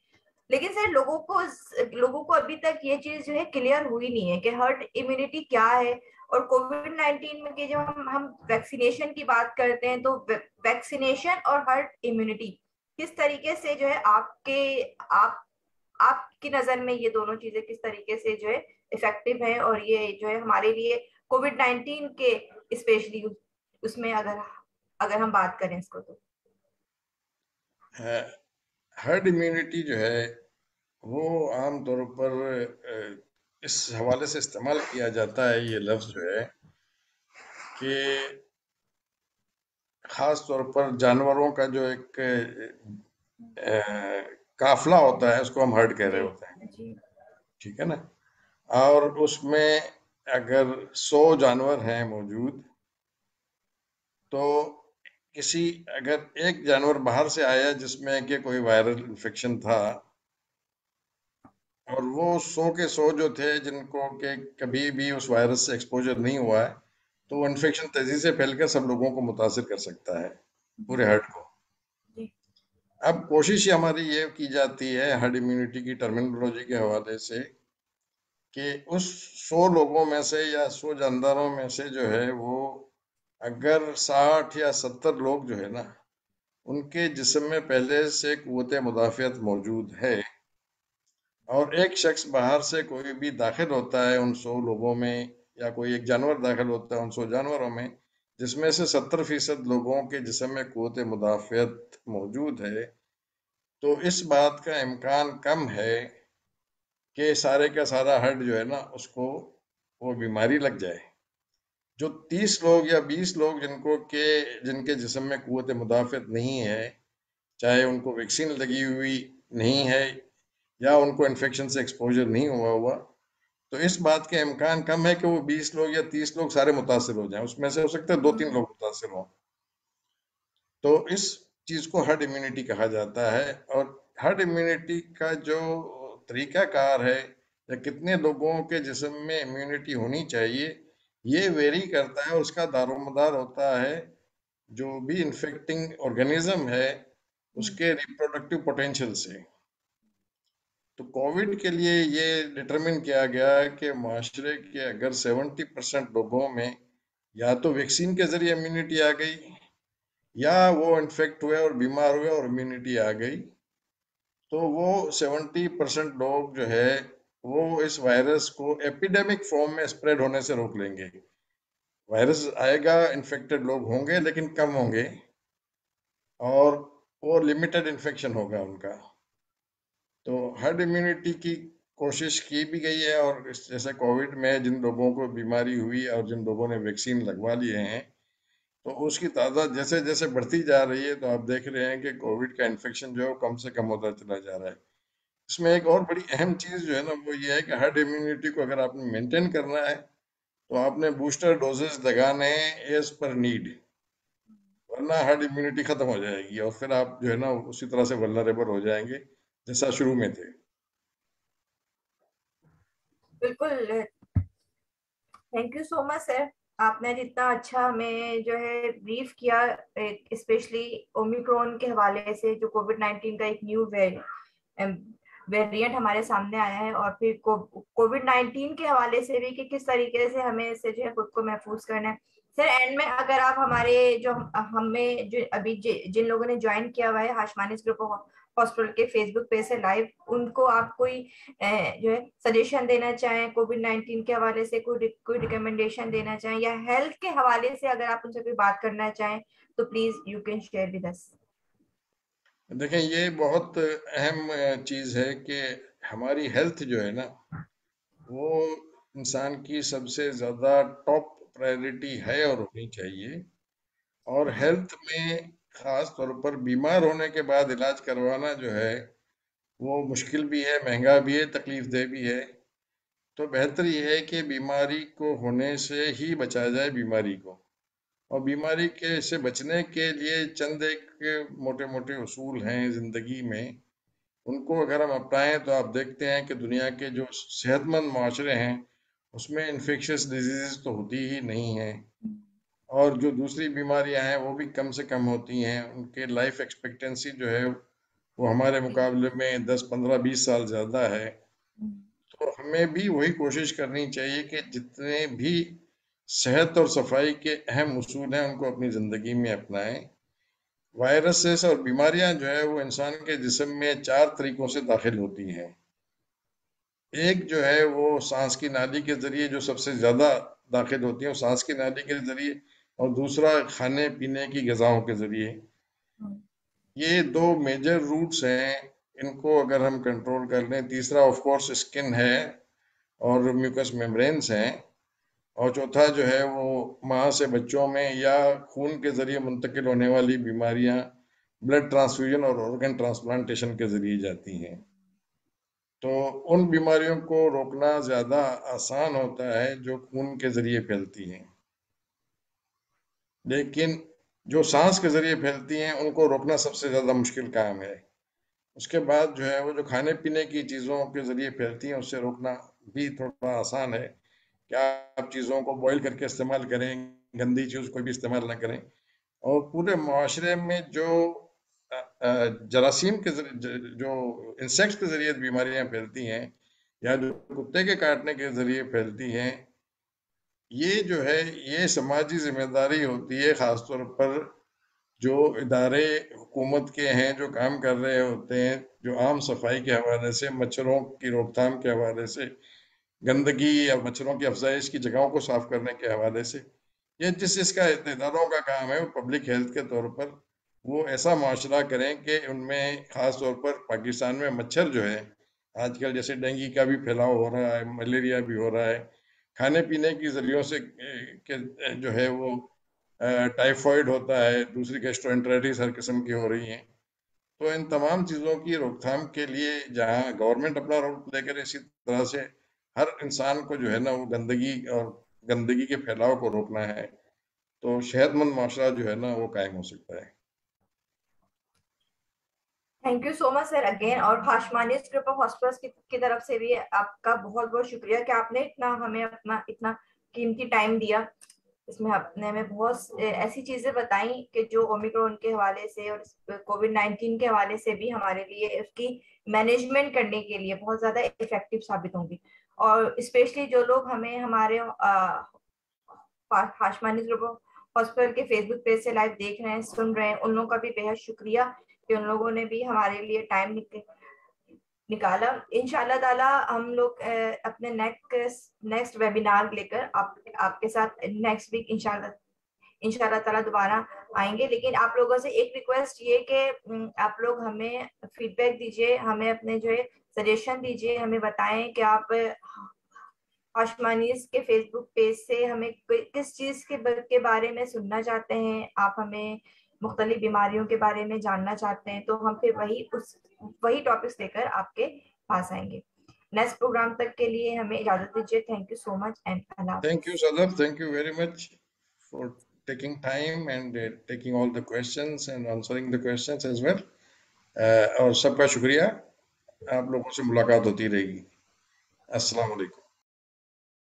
लेकिन सर लोगों को अभी तक ये चीज जो है क्लियर हुई नहीं है कि हर्ड इम्यूनिटी क्या है। और कोविड 19 में कि जब हम वैक्सीनेशन की बात करते हैं, तो वैक्सीनेशन और हर्ड इम्यूनिटी किस तरीके से जो है आप आपकी नजर में ये दोनों चीजें किस तरीके से जो है इफेक्टिव है, और ये जो है हमारे लिए कोविड 19 के स्पेशली उसमें अगर अगर हम बात करें इसको तो? हर्ड इम्यूनिटी जो है वो आम तौर पर इस हवाले से इस्तेमाल किया जाता है, ये लफ्ज़ जो है, कि ख़ास तौर पर जानवरों का जो एक काफिला होता है उसको हम हर्ड कह रहे जी होते हैं। जी ठीक है ना? और उसमें अगर 100 जानवर हैं मौजूद, तो किसी अगर एक जानवर बाहर से आया जिसमें कि कोई वायरल इन्फेक्शन था, और वो 100 के 100 जो थे जिनको के कभी भी उस वायरस से एक्सपोजर नहीं हुआ है, तो वो इन्फेक्शन तेजी से फैलकर सब लोगों को मुतासिर कर सकता है, पूरे हर्ड को। जी अब कोशिश हमारी ये की जाती है हर्ड इम्यूनिटी की टर्मिनोलॉजी के हवाले से, कि उस 100 लोगों में से या 100 जानदारों में से जो है वो अगर 60 या 70 लोग जो है ना उनके जिस्म में पहले से कुव्वत मुदाफ़ियत मौजूद है और एक शख्स बाहर से कोई भी दाखिल होता है उन 100 लोगों में या कोई एक जानवर दाखिल होता है उन 100 जानवरों में जिसमें से 70% लोगों के जिस्म में कुव्वत मुदाफ़ियत मौजूद है, तो इस बात का इम्कान कम है कि सारे का सारा हर्ड जो है ना उसको वो बीमारी लग जाए। जो 30 लोग या 20 लोग जिनके जिस्म में कुव्वत मुदाफ़ियत नहीं है, चाहे उनको वैक्सीन लगी हुई नहीं है या उनको इन्फेक्शन से एक्सपोजर नहीं हुआ हुआ, तो इस बात के इम्कान कम है कि वो 20 लोग या 30 लोग सारे मुतासिर हो जाएं। उसमें से हो सकता है 2-3 लोग मुतासिर हों। तो इस चीज को हर्ड इम्यूनिटी कहा जाता है। और हर्ड इम्यूनिटी का जो तरीकाकार है या कितने लोगों के जिस्म में इम्यूनिटी होनी चाहिए, ये वेरी करता है, उसका दारोमदार होता है जो भी इन्फेक्टिंग ऑर्गेनिज्म है उसके रिप्रोडक्टिव पोटेंशियल से। तो कोविड के लिए ये डिटरमिन किया गया है कि माशरे के अगर 70% लोगों में या तो वैक्सीन के जरिए इम्यूनिटी आ गई या वो इन्फेक्ट हुए और बीमार हुए और इम्यूनिटी आ गई, तो वो 70% लोग जो है वो इस वायरस को एपिडेमिक फॉर्म में स्प्रेड होने से रोक लेंगे। वायरस आएगा, इन्फेक्टेड लोग होंगे लेकिन कम होंगे और वो लिमिटेड इन्फेक्शन होगा उनका। तो हर्ड इम्यूनिटी की कोशिश की भी गई है और जैसे कोविड में जिन लोगों को बीमारी हुई और जिन लोगों ने वैक्सीन लगवा लिए हैं, तो उसकी तादाद जैसे जैसे बढ़ती जा रही है, तो आप देख रहे हैं कि कोविड का इन्फेक्शन जो है वो कम से कम होता चला जा रहा है। इसमें एक और बड़ी अहम चीज जो है ना वो ये है कि हर्ड इम्यूनिटी को अगर आपने मेंटेन करना है तो आपने बूस्टर डोजेस लगाने हैं एज पर नीड, वरना हर्ड इम्यूनिटी खत्म हो जाएगी और फिर आप जो है ना उसी तरह से वल्नरेबल हो जाएंगे जैसा शुरू में थे। बिल्कुल। Thank you so much sir, आपने जितना अच्छा हमें जो है ब्रीफ किया, स्पेशली ओमिक्रॉन के हवाले से, जो कोविड 19 का एक न्यू वेरिएंट हमारे सामने आया है, और फिर कोविड 19 के हवाले से भी कि किस तरीके से हमें इससे जो है खुद को महफूज करना है। सर एंड में अगर आप हमारे जो हमें जो अभी जिन लोगों ने ज्वाइन किया हुआ है हाशमानिस ग्रुप ऑफ हॉस्पिटल के फेसबुक पेज से लाइव, उनको आप कोई जो है सजेशन देना चाहें कोविड 19 के हवाले से, कोई रिकमेंडेशन देना चाहें, या हेल्थ के हवाले से अगर आप उनसे कोई बात करना चाहें, तो please you can share with us. देखें, ये बहुत अहम चीज है कि हमारी हेल्थ जो है ना वो इंसान की सबसे ज्यादा टॉप प्रायोरिटी है और होनी चाहिए। और हेल्थ में खास तौर पर बीमार होने के बाद इलाज करवाना जो है वो मुश्किल भी है, महंगा भी है, तकलीफ दह भी है। तो बेहतर ये है कि बीमारी को होने से ही बचा जाए बीमारी को। और बीमारी के से बचने के लिए चंद एक मोटे मोटे उसूल हैं जिंदगी में, उनको अगर हम अपनाएं तो आप देखते हैं कि दुनिया के जो सेहतमंद माशरे हैं उसमें इन्फेक्शियस डिजीजेस तो होती ही नहीं है और जो दूसरी बीमारियां हैं वो भी कम से कम होती हैं। उनके लाइफ एक्सपेक्टेंसी जो है वो हमारे मुकाबले में 10, 15, 20 साल ज़्यादा है। तो हमें भी वही कोशिश करनी चाहिए कि जितने भी सेहत और सफाई के अहम उसूल हैं उनको अपनी ज़िंदगी में अपनाएं। वायरसेस और बीमारियां जो है वो इंसान के जिस्म में 4 तरीकों से दाखिल होती हैं। एक जो है वो सांस की नाली के जरिए जो सबसे ज्यादा दाखिल होती है, वो सांस की नाली के जरिए, और दूसरा खाने पीने की गजाओं के जरिए। ये दो मेजर रूट्स हैं, इनको अगर हम कंट्रोल कर लें। तीसरा ऑफ कोर्स स्किन है और म्यूकस मेम्ब्रेन्स हैं, और चौथा जो है वो माँ से बच्चों में या खून के जरिए मुंतकिल होने वाली बीमारियां ब्लड ट्रांसफ्यूजन और ऑर्गन ट्रांसप्लांटेशन के जरिए जाती हैं। तो उन बीमारियों को रोकना ज्यादा आसान होता है जो खून के जरिए फैलती हैं, लेकिन जो सांस के जरिए फैलती हैं उनको रोकना सबसे ज्यादा मुश्किल काम है। उसके बाद जो है वो जो खाने पीने की चीजों के जरिए फैलती हैं उससे रोकना भी थोड़ा आसान है। क्या आप चीजों को बॉईल करके इस्तेमाल करें, गंदी चीज कोई भी इस्तेमाल ना करें। और पूरे मुआशरे में जो जरासीम के जो इंसेक्ट्स के जरिए बीमारियां फैलती हैं, या जो कुत्ते के काटने के जरिए फैलती हैं, ये जो है ये समाजी जिम्मेदारी होती है, खासतौर पर जो इदारे हुकूमत के हैं जो काम कर रहे होते हैं, जो आम सफाई के हवाले से, मच्छरों की रोकथाम के हवाले से, गंदगी या मच्छरों की अफजाइश की जगहों को साफ करने के हवाले से, ये जिस जिसका इदारों का काम है वो पब्लिक हेल्थ के तौर पर वो ऐसा मुआशरा करें कि उनमें खास तौर पर पाकिस्तान में मच्छर जो है आजकल जैसे डेंगू का भी फैलाव हो रहा है, मलेरिया भी हो रहा है, खाने पीने की जरियों से जो है वो टाइफाइड होता है, दूसरी गैस्ट्रोएंटेराइटिस हर किस्म की हो रही है। तो इन तमाम चीज़ों की रोकथाम के लिए जहाँ गवर्नमेंट अपना रोल प्ले करे, इसी तरह से हर इंसान को जो है ना वो गंदगी के फैलाव को रोकना है, तो सेहतमंद माशरा जो है ना वो कायम हो सकता है। Thank you so much sir again. और हाशमानिस ग्रुप ऑफ हॉस्पिटल्स की तरफ से भी आपका बहुत बहुत शुक्रिया कि आपने इतना हमें अपना इतना कीमती टाइम दिया। इसमें आपने हमें बहुत ऐसी चीजें बताई कि जो ओमिक्रॉन के हवाले से और कोविड-19 के हवाले से भी हमारे लिए उसकी मैनेजमेंट करने के लिए बहुत ज्यादा इफेक्टिव साबित होंगी। और स्पेशली जो लोग हमें हमारे हाशमानी ग्रुप हॉस्पिटल के फेसबुक पेज से लाइव देख रहे हैं, सुन रहे हैं, उन लोगों का भी बेहद शुक्रिया कि उन लोगों ने भी हमारे लिए टाइम निकाला। इंशाल्लाह ताला हम लोग अपने नेक्स्ट वेबिनार लेकर आपके साथ नेक्स्ट वीक इंशाल्लाह ताला दोबारा आएंगे। लेकिन आप लोगों से एक रिक्वेस्ट ये कि आप लोग हमें फीडबैक दीजिए, हमें अपने जो है सजेशन दीजिए, हमें बताएं कि आप आशमानीज के फेसबुक पेज से हमें किस चीज के बारे में सुनना चाहते हैं, आप हमें मुख्तलिफ बीमारियों के बारे में जानना चाहते हैं, तो हम फिर वही टॉपिक्स लेकर आपके पास आएंगे। नेक्स्ट प्रोग्राम तक के लिए हमें इजाजत दीजिए। Thank you so much and अल्लाह थैंक यू हाफिज। सदर, thank you very much for taking time and taking all the questions and answering the questions as well. और सबका शुक्रिया। आप लोगों से मुलाकात होती रहेगी। अस्सलाम वालेकुम।